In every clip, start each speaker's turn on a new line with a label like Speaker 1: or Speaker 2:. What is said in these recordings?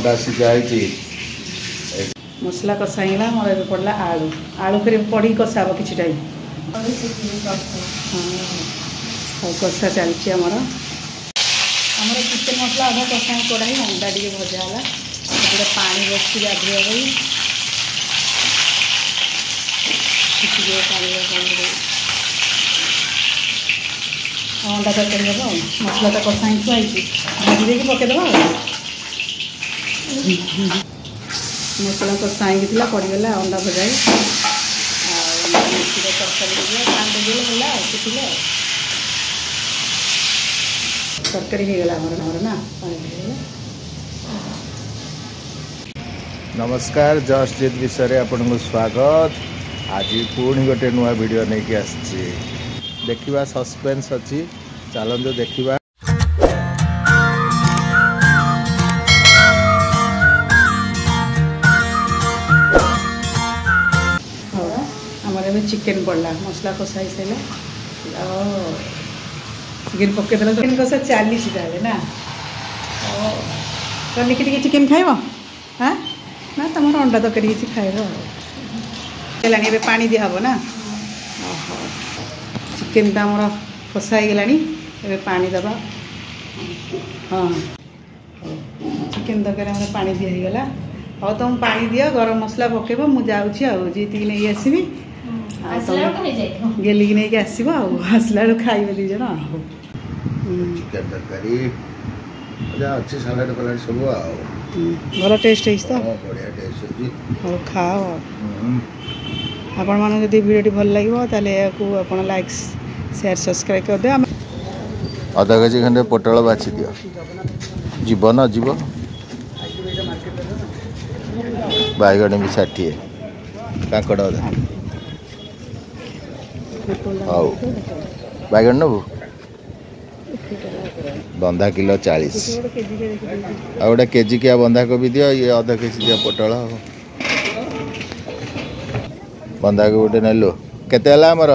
Speaker 1: अंडा सिझाई
Speaker 2: मसला कषा ହେଇଗଲା ମୋର ଏବେ ପଡିଲା ଆଳୁ ଆଳୁ ଫେରେ ପଡ଼ି କଷାବ କିଛି ଟାଇମ୍ ହଁ କଷା ଚାଲିଛି ଆମର ଚିକେନ ମସଲା ଅଧା କଷା କଢ଼ାଇ ଅଣ୍ଡା ଟିକେ ଭଜା ହେଲା ଗୋଟେ ପାଣି ବସିଛି ଗାଧୋଇବା ପାଇଁ ଟିକେ ପାଣି अंडा तरकारी हम मसला तो कषा ही थुआई भाजी देकी पकईदेव मसला कषा ही पड़गला अंडा भजा तरकारी तरकारी होगला ना
Speaker 1: नमस्कार जस्ट जित विषय आपन को स्वागत। आज पुणी गोटे नुआ वीडियो नहीं कि आसी देखा सस्पेंस अच्छी चलते देखा
Speaker 2: चिकेन पड़ला मसला कषा ही सारे चिकेन पकईदेला चिकेन कषा चली ना कल के चिकेन खाइब हाँ ना तुम अंडा तरकारी किसी खाइब पानी दिहब ना चिकेन तो आमर कषा हो गला पानी दबा हाँ चिकेन तरकारी आम पानी दिगला हाँ तुम पानी दियो गरम मसला पकेब मुझे जीत नहीं आसबि गेलिक नहीं आसब आसला खाइबे दी जन
Speaker 1: चिकेन तरकारी अच्छी सालाड फलाड सब
Speaker 2: भल टेस्ट है तो
Speaker 1: बढ़िया टेस्ट
Speaker 2: हो खाओ आपण मान जब वीडियो भल लगे ताले आपन लाइक शेयर सब्सक्राइब कर दे
Speaker 1: आधा केजी खंडे पोटल बाछि दियो जीव न जीव बैगण भी 60 काकड़ आओ बैगण नबू बंधा किलो 40 आ गोटे केजी क्या बंधा कोबी दियो ये आधा केजी दियो पोटल बंधा को गोटे नेलु केते हला हमर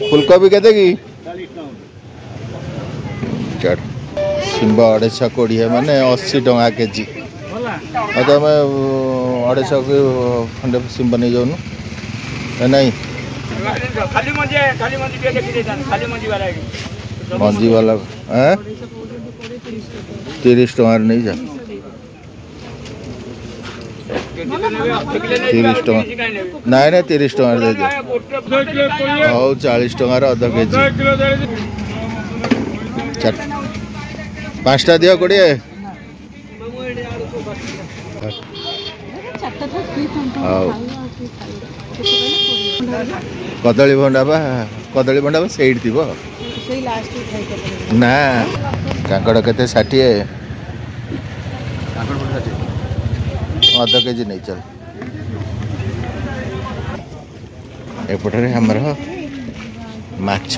Speaker 1: फुलकोबी केते की चट सिंबा 220 माने 80 टका केजी तुम 250 खंडे सिंबा नहीं जाऊनु नहीं मंजी वाला 30 टका नहीं जा 30 टका नाई ना 30 टका दे दो 40 टकार अध केजी 5टा दियो 20 कदली भंडा से ना काकड़ के 60 अध केजी नहीं चल एपटे हमर माछ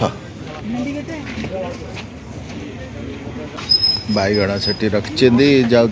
Speaker 1: बैगण से रखी जाऊ